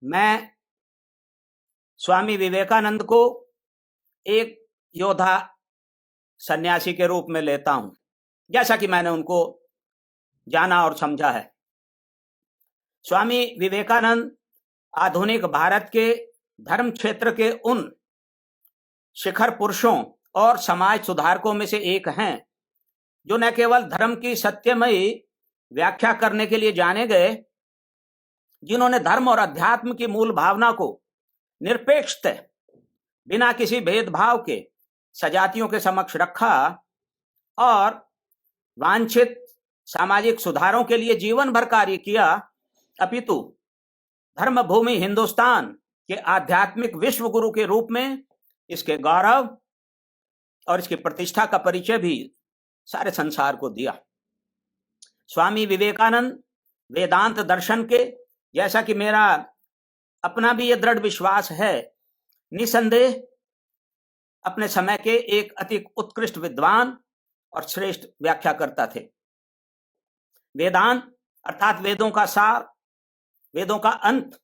मैं स्वामी विवेकानंद को एक योद्धा सन्यासी के रूप में लेता हूं, जैसा कि मैंने उनको जाना और समझा है। स्वामी विवेकानंद आधुनिक भारत के धर्म क्षेत्र के उन शिखर पुरुषों और समाज सुधारकों में से एक हैं, जो न केवल धर्म की सत्यमयी व्याख्या करने के लिए जाने गए, जिन्होंने धर्म और अध्यात्म की मूल भावना को निरपेक्षतः बिना किसी भेदभाव के सजातियों के समक्ष रखा और वांछित सामाजिक सुधारों के लिए जीवन भर कार्य किया, अपितु धर्म भूमि हिंदुस्तान के आध्यात्मिक विश्व गुरु के रूप में इसके गौरव और इसकी प्रतिष्ठा का परिचय भी सारे संसार को दिया। स्वामी विवेकानंद वेदांत दर्शन के, जैसा कि मेरा अपना भी यह दृढ़ विश्वास है, निसंदेह अपने समय के एक अति उत्कृष्ट विद्वान और श्रेष्ठ व्याख्याकर्ता थे। वेदांत अर्थात वेदों का सार, वेदों का अंत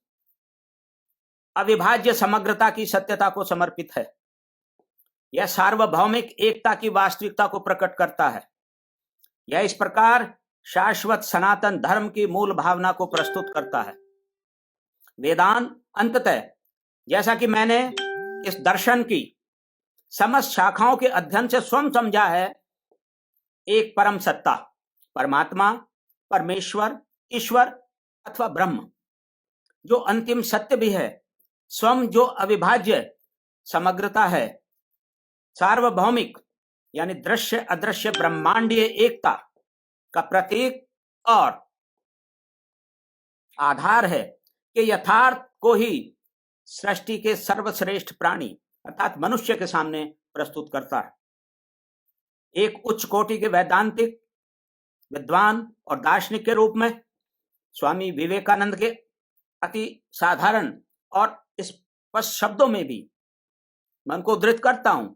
अविभाज्य समग्रता की सत्यता को समर्पित है। यह सार्वभौमिक एकता की वास्तविकता को प्रकट करता है। यह इस प्रकार शाश्वत सनातन धर्म की मूल भावना को प्रस्तुत करता है। वेदांत अंततः, जैसा कि मैंने इस दर्शन की समस्त शाखाओं के अध्ययन से स्वयं समझा है, एक परम सत्ता, परमात्मा, परमेश्वर, ईश्वर अथवा ब्रह्म, जो अंतिम सत्य भी है, स्वयं जो अविभाज्य समग्रता है, सार्वभौमिक यानी दृश्य अदृश्य ब्रह्मांडीय एकता का प्रतीक और आधार है, कि यथार्थ को ही सृष्टि के सर्वश्रेष्ठ प्राणी अर्थात मनुष्य के सामने प्रस्तुत करता है। एक उच्च कोटि के वैदांतिक विद्वान और दार्शनिक के रूप में स्वामी विवेकानंद के अति साधारण और स्पष्ट शब्दों में भी मैं उनको उद्धृत करता हूं।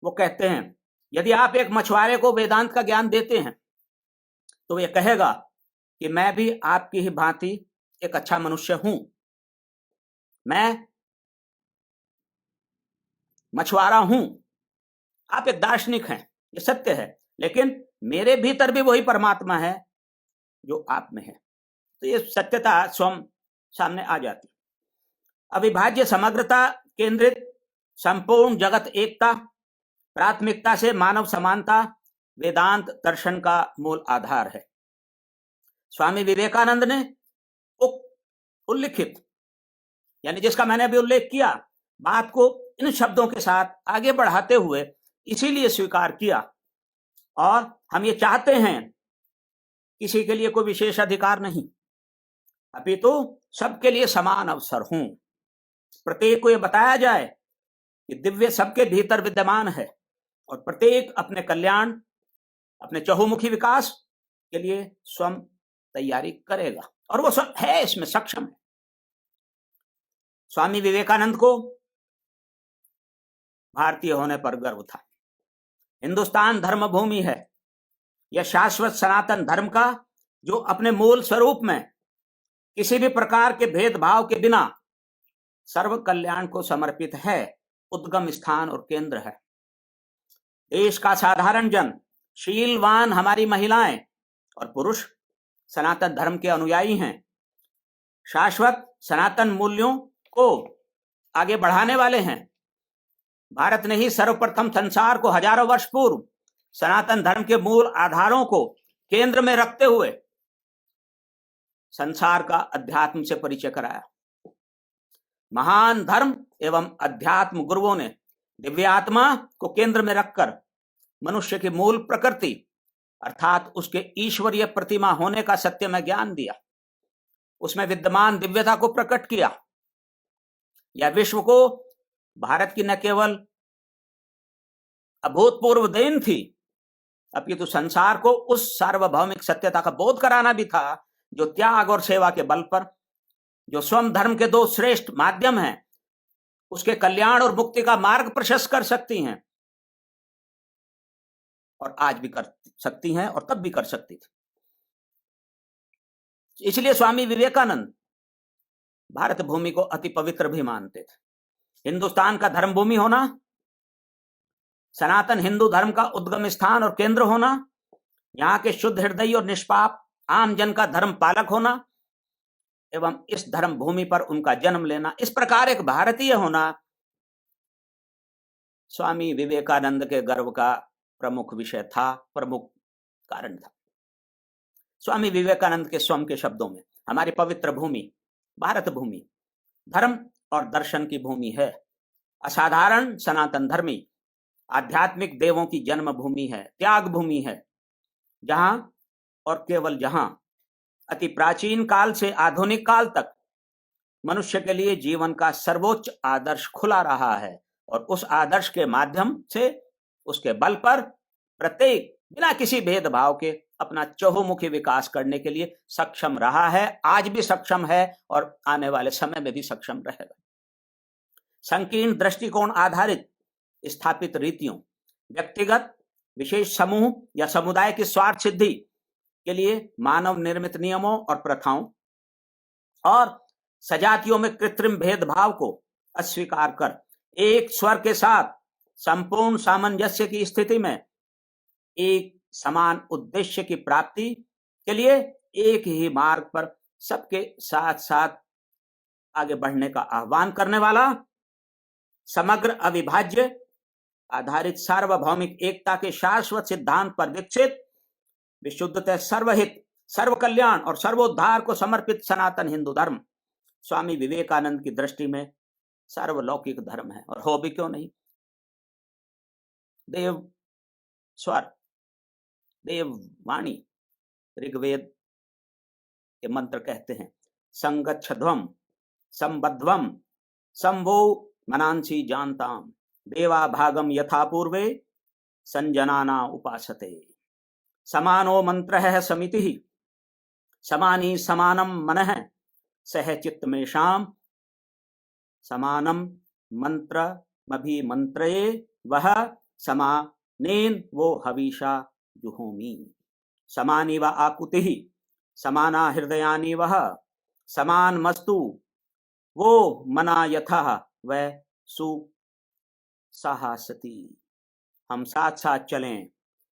वो कहते हैं, यदि आप एक मछुआरे को वेदांत का ज्ञान देते हैं तो ये कहेगा कि मैं भी आपकी ही भांति एक अच्छा मनुष्य हूं। मैं मछुआरा हूं, आप एक दार्शनिक हैं, ये सत्य है, लेकिन मेरे भीतर भी वही परमात्मा है जो आप में है। तो ये सत्यता स्वयं सामने आ जाती। अविभाज्य समग्रता केंद्रित संपूर्ण जगत एकता, प्राथमिकता से मानव समानता वेदांत दर्शन का मूल आधार है। स्वामी विवेकानंद ने उल्लिखित यानी जिसका मैंने अभी उल्लेख किया, बात को इन शब्दों के साथ आगे बढ़ाते हुए इसीलिए स्वीकार किया, और हम ये चाहते हैं किसी के लिए कोई विशेष अधिकार नहीं, अपितु सबके लिए समान अवसर हों। प्रत्येक को यह बताया जाए कि दिव्य सबके भीतर विद्यमान है और प्रत्येक अपने कल्याण, अपने चहुमुखी विकास के लिए स्वयं तैयारी करेगा, और वो सब है, इसमें सक्षम है। स्वामी विवेकानंद को भारतीय होने पर गर्व था। हिंदुस्तान धर्म भूमि है, यह शाश्वत सनातन धर्म का, जो अपने मूल स्वरूप में किसी भी प्रकार के भेदभाव के बिना सर्व कल्याण को समर्पित है, उद्गम स्थान और केंद्र है। देश का साधारण जन, शीलवान हमारी महिलाएं और पुरुष सनातन धर्म के अनुयायी हैं। शाश्वत सनातन मूल्यों को आगे बढ़ाने वाले हैं। भारत ने ही सर्वप्रथम संसार को हजारों वर्ष पूर्व सनातन धर्म के मूल आधारों को केंद्र में रखते हुए संसार का अध्यात्म से परिचय कराया। महान धर्म एवं अध्यात्म गुरुओं ने दिव्यात्मा को केंद्र में रखकर मनुष्य की मूल प्रकृति अर्थात उसके ईश्वरीय प्रतिमा होने का सत्यमय ज्ञान दिया, उसमें विद्यमान दिव्यता को प्रकट किया। यह विश्व को भारत की न केवल अभूतपूर्व देन थी, अपितु संसार को उस सार्वभौमिक सत्यता का बोध कराना भी था, जो त्याग और सेवा के बल पर, जो स्वयं धर्म के दो श्रेष्ठ माध्यम हैं, उसके कल्याण और मुक्ति का मार्ग प्रशस्त कर सकती हैं, और आज भी कर सकती हैं और तब भी कर सकती थी। इसलिए स्वामी विवेकानंद भारत भूमि को अति पवित्र भी मानते थे। हिंदुस्तान का धर्म भूमि होना, सनातन हिंदू धर्म का उद्गम स्थान और केंद्र होना, यहाँ के शुद्ध हृदय और निष्पाप आम जन का धर्म पालक होना एवं इस धर्म भूमि पर उनका जन्म लेना, इस प्रकार एक भारतीय होना स्वामी विवेकानंद के गर्व का प्रमुख विषय था, प्रमुख कारण था। स्वामी विवेकानंद के स्वयं के शब्दों में, हमारी पवित्र भूमि भारत भूमि धर्म और दर्शन की भूमि है, असाधारण सनातन धर्मी आध्यात्मिक देवों की जन्म भूमि है, त्याग भूमि है, जहां और केवल जहां अति प्राचीन काल से आधुनिक काल तक मनुष्य के लिए जीवन का सर्वोच्च आदर्श खुला रहा है और उस आदर्श के माध्यम से, उसके बल पर प्रत्येक बिना किसी भेदभाव के अपना चहुमुखी विकास करने के लिए सक्षम रहा है, आज भी सक्षम है और आने वाले समय में भी सक्षम रहेगा। संकीर्ण दृष्टिकोण आधारित स्थापित रीतियों, व्यक्तिगत विशेष समूह या समुदाय की स्वार्थ सिद्धि के लिए मानव निर्मित नियमों और प्रथाओं और सजातियों में कृत्रिम भेदभाव को अस्वीकार कर एक स्वर के साथ संपूर्ण सामंजस्य की स्थिति में एक समान उद्देश्य की प्राप्ति के लिए एक ही मार्ग पर सबके साथ साथ आगे बढ़ने का आह्वान करने वाला, समग्र अविभाज्य आधारित सार्वभौमिक एकता के शाश्वत सिद्धांत पर विकसित विशुद्धतः सर्वहित, सर्व कल्याण और सर्वोद्धार को समर्पित सनातन हिंदू धर्म स्वामी विवेकानंद की दृष्टि में सार्वलौकिक धर्म है। और हो भी क्यों नहीं। देव स्वर, देव वाणी, ऋग्वेद के मंत्र कहते हैं, संगच्छध्वम संबध्वम संभो मनांसी जानताम देवा भागम यथा पूर्वे संजनाना उपासते समानो मंत्र है समिति समानी समानम मनः सह चित्तमेषाम समानम मंत्र मभि मंत्रये वह समानेन वो हविषा जुहोमी समानी व आकुति समाना हृदयानि वह समान मस्तु वो मना यथा वह सु साहसती। हम साथ साथ चलें,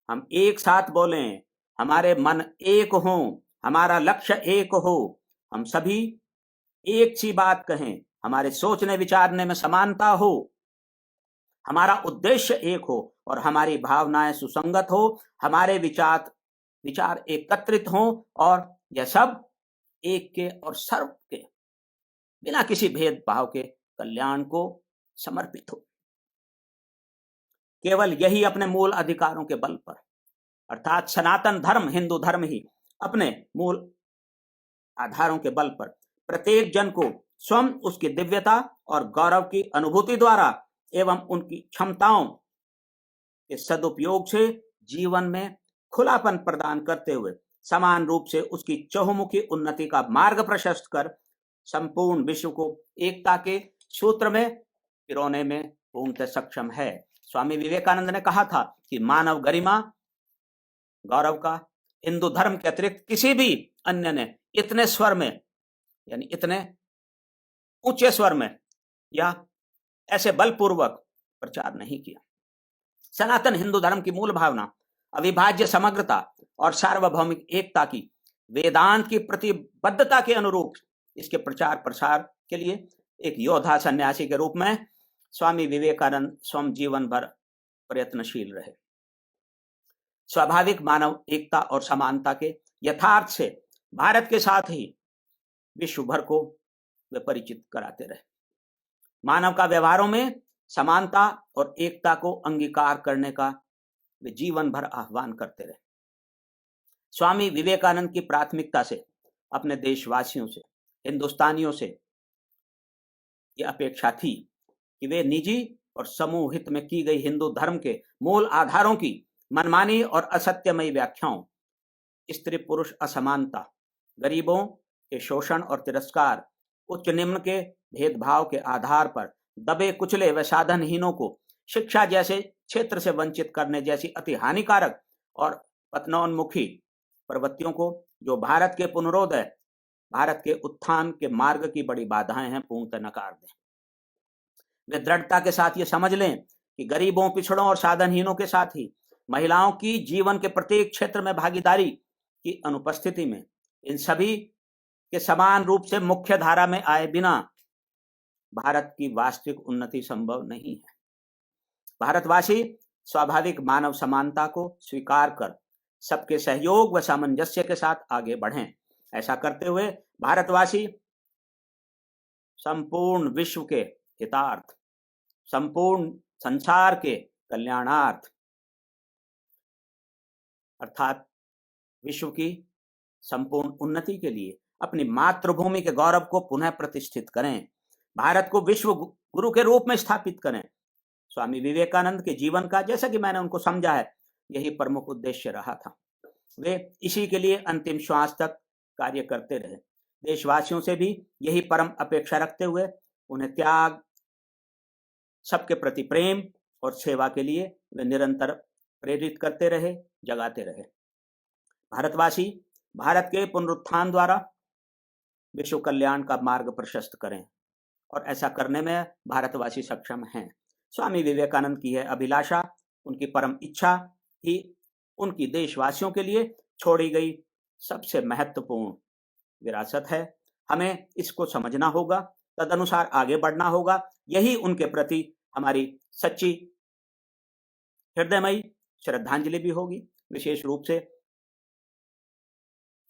हम एक साथ बोलें, हमारे मन एक हों, हमारा लक्ष्य एक हो, हम सभी एक सी बात कहें, हमारे सोचने विचारने में समानता हो, हमारा उद्देश्य एक हो और हमारी भावनाएं सुसंगत हो, हमारे विचार एकत्रित हों और यह सब एक के और सर्व के बिना किसी भेदभाव के कल्याण को समर्पित हो। केवल यही अपने मूल अधिकारों के बल पर, अर्थात सनातन धर्म हिंदू धर्म ही अपने मूल आधारों के बल पर प्रत्येक जन को स्वयं उसकी दिव्यता और गौरव की अनुभूति द्वारा एवं उनकी क्षमताओं के सदुपयोग से जीवन में खुलापन प्रदान करते हुए समान रूप से उसकी चहुमुखी उन्नति का मार्ग प्रशस्त कर संपूर्ण विश्व को एकता के सूत्र में पिरोने में पूर्णतः सक्षम है। स्वामी विवेकानंद ने कहा था कि मानव गरिमा गौरव का हिंदू धर्म के अतिरिक्त किसी भी अन्य ने इतने स्वर में, यानी इतने ऊंचे स्वर में या ऐसे बलपूर्वक प्रचार नहीं किया। सनातन हिंदू धर्म की मूल भावना अविभाज्य समग्रता और सार्वभौमिक एकता की वेदांत की प्रतिबद्धता के अनुरूप इसके प्रचार प्रसार के लिए एक योद्धा सन्यासी के रूप में स्वामी विवेकानंद स्वयं जीवन भर प्रयत्नशील रहे। स्वाभाविक मानव एकता और समानता के यथार्थ से भारत के साथ ही विश्व भर को वे परिचित कराते रहे। मानव का व्यवहारों में समानता और एकता को अंगीकार करने का वे जीवन भर आह्वान करते रहे। स्वामी विवेकानंद की प्राथमिकता से अपने देशवासियों से, हिंदुस्तानियों से यह अपेक्षा थी कि वे निजी और समूह हित में की गई हिंदू धर्म के मूल आधारों की मनमानी और असत्यमयी व्याख्याओं, स्त्री पुरुष असमानता, गरीबों के शोषण और तिरस्कार, उच्च निम्न के भेदभाव के आधार पर दबे कुचले व साधनहीनों को शिक्षा जैसे क्षेत्र से वंचित करने जैसी अति हानिकारक और पतनोन्मुखी प्रवृत्तियों को, जो भारत के पुनरोदय भारत के उत्थान के मार्ग की बड़ी बाधाएं हैं, पूर्णतः नकार दें। वे दृढ़ता के साथ ये समझ लें कि गरीबों, पिछड़ों और साधनहीनों के साथ ही महिलाओं की जीवन के प्रत्येक क्षेत्र में भागीदारी की अनुपस्थिति में इन सभी के समान रूप से मुख्य धारा में आए बिना भारत की वास्तविक उन्नति संभव नहीं है। भारतवासी स्वाभाविक मानव समानता को स्वीकार कर सबके सहयोग व सामंजस्य के साथ आगे बढ़ें। ऐसा करते हुए भारतवासी संपूर्ण विश्व के हितार्थ, संपूर्ण संसार के कल्याणार्थ अर्थात विश्व की संपूर्ण उन्नति के लिए अपनी मातृभूमि के गौरव को पुनः प्रतिष्ठित करें, भारत को विश्व गुरु के रूप में स्थापित करें। स्वामी विवेकानंद के जीवन का, जैसा कि मैंने उनको समझा है, यही प्रमुख उद्देश्य रहा था। वे इसी के लिए अंतिम श्वास तक कार्य करते रहे। देशवासियों से भी यही परम अपेक्षा रखते हुए उन्हें त्याग, सबके प्रति प्रेम और सेवा के लिए वे निरंतर प्रेरित करते रहे, जगाते रहे। भारतवासी भारत के पुनरुत्थान द्वारा विश्व कल्याण का मार्ग प्रशस्त करें और ऐसा करने में भारतवासी सक्षम हैं। स्वामी विवेकानंद की यह अभिलाषा, उनकी परम इच्छा ही उनकी देशवासियों के लिए छोड़ी गई सबसे महत्वपूर्ण विरासत है। हमें इसको समझना होगा, तदनुसार आगे बढ़ना होगा। यही उनके प्रति हमारी सच्ची हृदयमयी श्रद्धांजलि भी होगी। विशेष रूप से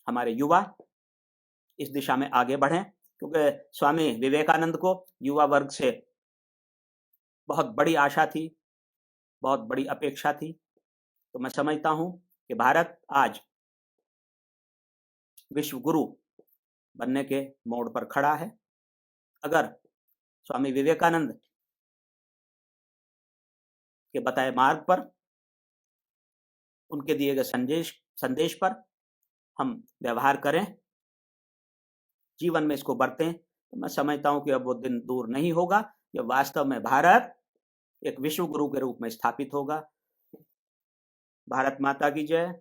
हमारे युवा इस दिशा में आगे बढ़ें, क्योंकि स्वामी विवेकानंद को युवा वर्ग से बहुत बड़ी आशा थी, बहुत बड़ी अपेक्षा थी। तो मैं समझता हूं कि भारत आज विश्व गुरु बनने के मोड़ पर खड़ा है। अगर स्वामी विवेकानंद के बताए मार्ग पर, उनके दिए गए संदेश पर हम व्यवहार करें, जीवन में इसको बरतें, तो मैं समझता हूं कि अब वो दिन दूर नहीं होगा जब वास्तव में भारत एक विश्व गुरु के रूप में स्थापित होगा। भारत माता की जय।